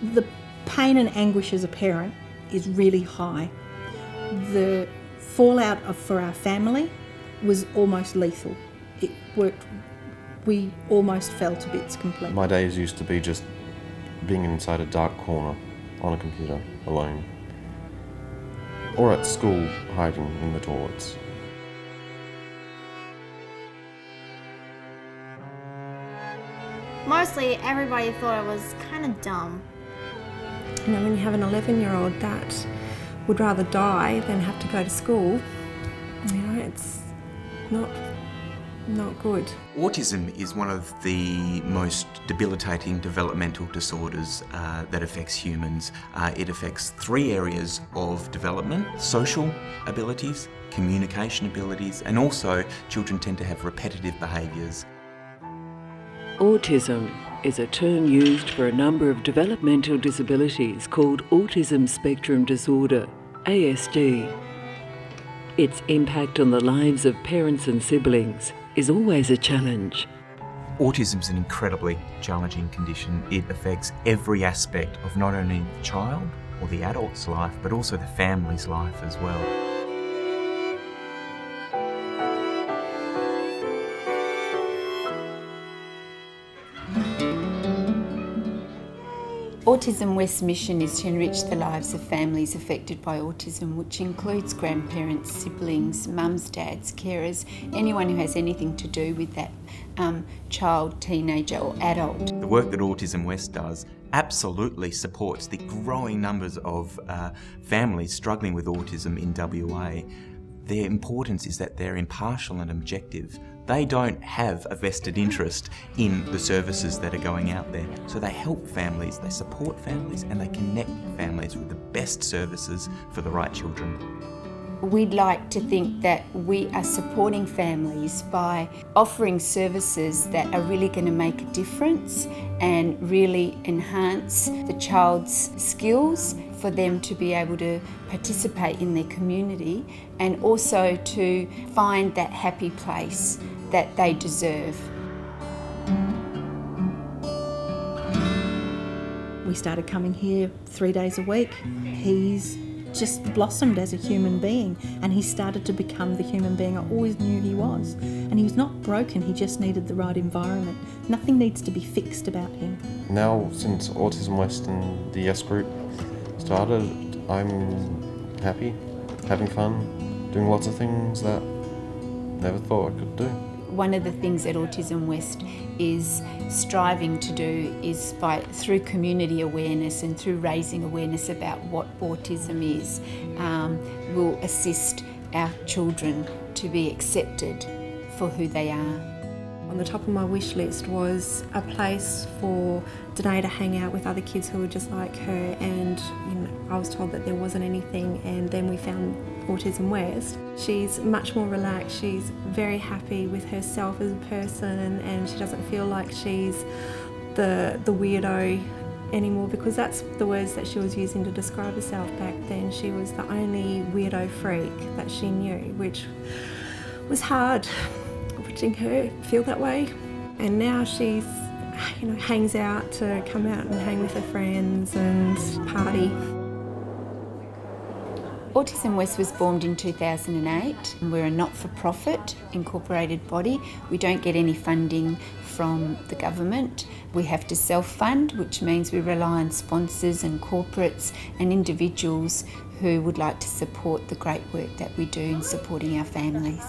The pain and anguish as a parent is really high. The fallout for our family was almost lethal. It worked. We almost fell to bits completely. My days used to be just being inside a dark corner on a computer alone, or at school hiding in the toilets. Mostly everybody thought I was kind of dumb. You know, when you have an 11-year-old that would rather die than have to go to school, you know, it's not good. Autism is one of the most debilitating developmental disorders that affects humans. It affects 3 areas of development: social abilities, communication abilities, and also children tend to have repetitive behaviours. Autism is a term used for a number of developmental disabilities called autism spectrum disorder, ASD. Its impact on the lives of parents and siblings is always a challenge. Autism is an incredibly challenging condition. It affects every aspect of not only the child or the adult's life, but also the family's life as well. Autism West's mission is to enrich the lives of families affected by autism, which includes grandparents, siblings, mums, dads, carers, anyone who has anything to do with that child, teenager or adult. The work that Autism West does absolutely supports the growing numbers of families struggling with autism in WA. Their importance is that they're impartial and objective. They don't have a vested interest in the services that are going out there. So they help families, they support families, and they connect families with the best services for the right children. We'd like to think that we are supporting families by offering services that are really going to make a difference and really enhance the child's skills for them to be able to participate in their community and also to find that happy place that they deserve. We started coming here 3 days a week. He's just blossomed as a human being, and he started to become the human being I always knew he was. And he was not broken, he just needed the right environment. Nothing needs to be fixed about him. Now, since Autism West and the Yes Group started, I'm happy, having fun, doing lots of things that I never thought I could do. One of the things that Autism West is striving to do is through community awareness and through raising awareness about what autism is, will assist our children to be accepted for who they are. On the top of my wish list was a place for Danae to hang out with other kids who were just like her, and I was told that there wasn't anything, and then we found Autism West. She's much more relaxed, she's very happy with herself as a person, and she doesn't feel like she's the weirdo anymore, because that's the words that she was using to describe herself back then. She was the only weirdo freak that she knew, which was hard watching her feel that way. And now she's, hangs out to come out and hang with her friends and party. Autism West was formed in 2008. We're a not-for-profit incorporated body. We don't get any funding from the government. We have to self-fund, which means we rely on sponsors and corporates and individuals who would like to support the great work that we do in supporting our families.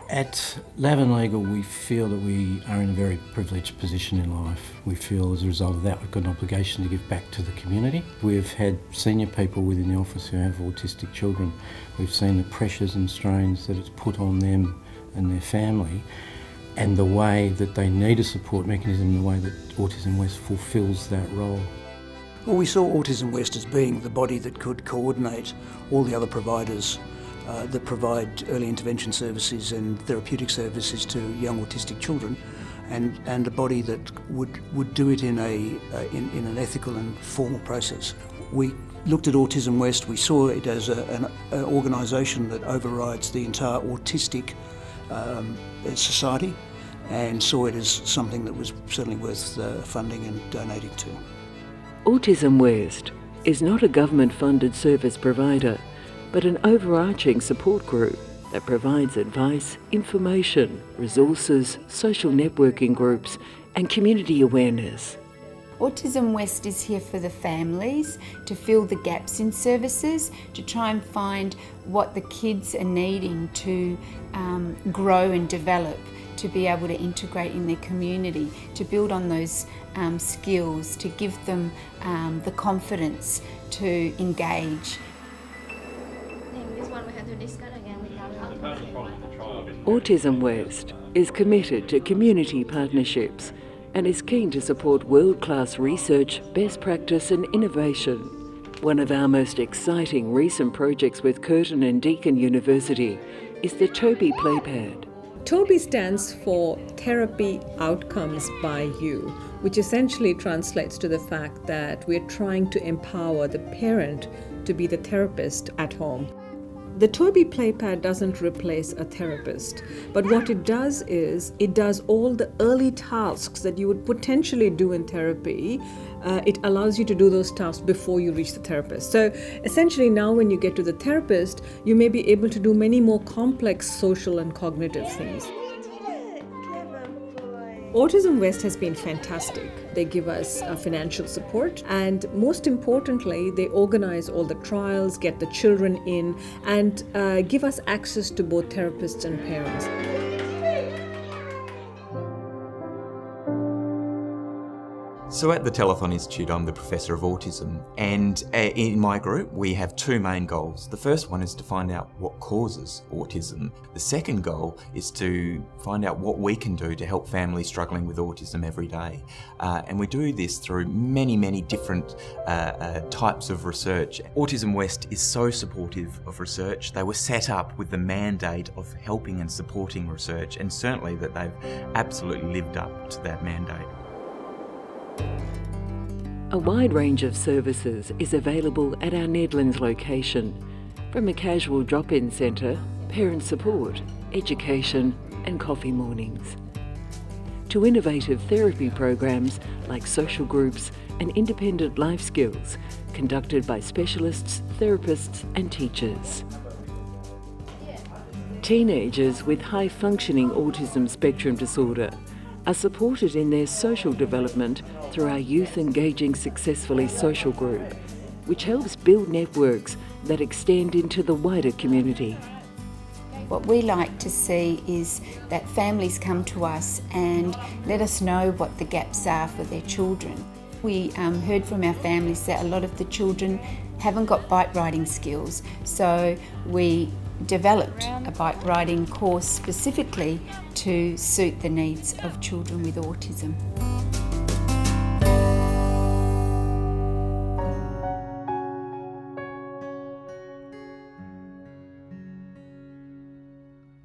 At Lavin Legal, we feel that we are in a very privileged position in life. We feel as a result of that we've got an obligation to give back to the community. We've had senior people within the office who have autistic children. We've seen the pressures and strains that it's put on them and their family, and the way that they need a support mechanism, the way that Autism West fulfils that role. Well, we saw Autism West as being the body that could coordinate all the other providers that provide early intervention services and therapeutic services to young autistic children, and a body that would do it in an ethical and formal process. We looked at Autism West, we saw it as an organisation that overrides the entire autistic society, and saw it as something that was certainly worth funding and donating to. Autism West is not a government-funded service provider, but an overarching support group that provides advice, information, resources, social networking groups, and community awareness. Autism West is here for the families, to fill the gaps in services, to try and find what the kids are needing to grow and develop, to be able to integrate in their community, to build on those skills, to give them the confidence to engage. This one we have to discuss again with Autism West is committed to community partnerships and is keen to support world-class research, best practice and innovation. One of our most exciting recent projects with Curtin and Deakin University is the Toby Playpad. TOBY stands for Therapy Outcomes by You, which essentially translates to the fact that we're trying to empower the parent to be the therapist at home. The TOBY Playpad doesn't replace a therapist, but what it does is it does all the early tasks that you would potentially do in therapy. It allows you to do those tasks before you reach the therapist. So essentially now when you get to the therapist, you may be able to do many more complex social and cognitive things. Autism West has been fantastic. They give us financial support, and most importantly, they organize all the trials, get the children in, and give us access to both therapists and parents. So at the Telethon Institute, I'm the Professor of Autism, and in my group we have two main goals. The first one is to find out what causes autism. The second goal is to find out what we can do to help families struggling with autism every day. And we do this through many different types of research. Autism West is so supportive of research. They were set up with the mandate of helping and supporting research, and certainly that they've absolutely lived up to that mandate. A wide range of services is available at our Nedlands location, from a casual drop-in centre, parent support, education and coffee mornings, to innovative therapy programs like social groups and independent life skills conducted by specialists, therapists and teachers. Teenagers with high-functioning autism spectrum disorder are supported in their social development through our Youth Engaging Successfully social group, which helps build networks that extend into the wider community. What we like to see is that families come to us and let us know what the gaps are for their children. We heard from our families that a lot of the children haven't got bike riding skills, so we developed a bike riding course specifically to suit the needs of children with autism.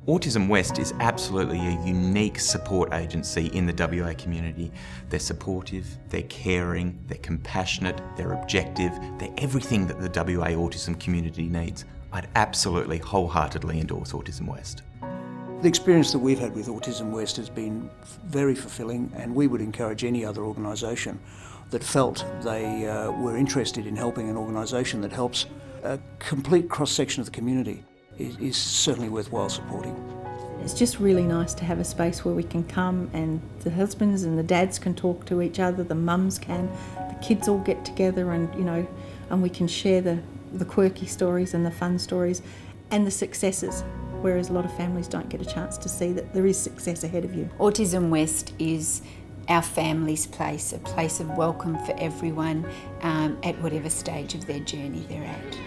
Autism West is absolutely a unique support agency in the WA community. They're supportive, they're caring, they're compassionate, they're objective, they're everything that the WA autism community needs. I'd absolutely wholeheartedly endorse Autism West. The experience that we've had with Autism West has been very fulfilling, and we would encourage any other organisation that felt they were interested in helping an organisation that helps a complete cross-section of the community is certainly worthwhile supporting. It's just really nice to have a space where we can come and the husbands and the dads can talk to each other, the mums can, the kids all get together and, and we can share the quirky stories and the fun stories and the successes, whereas a lot of families don't get a chance to see that there is success ahead of you. Autism West is our family's place, a place of welcome for everyone at whatever stage of their journey they're at.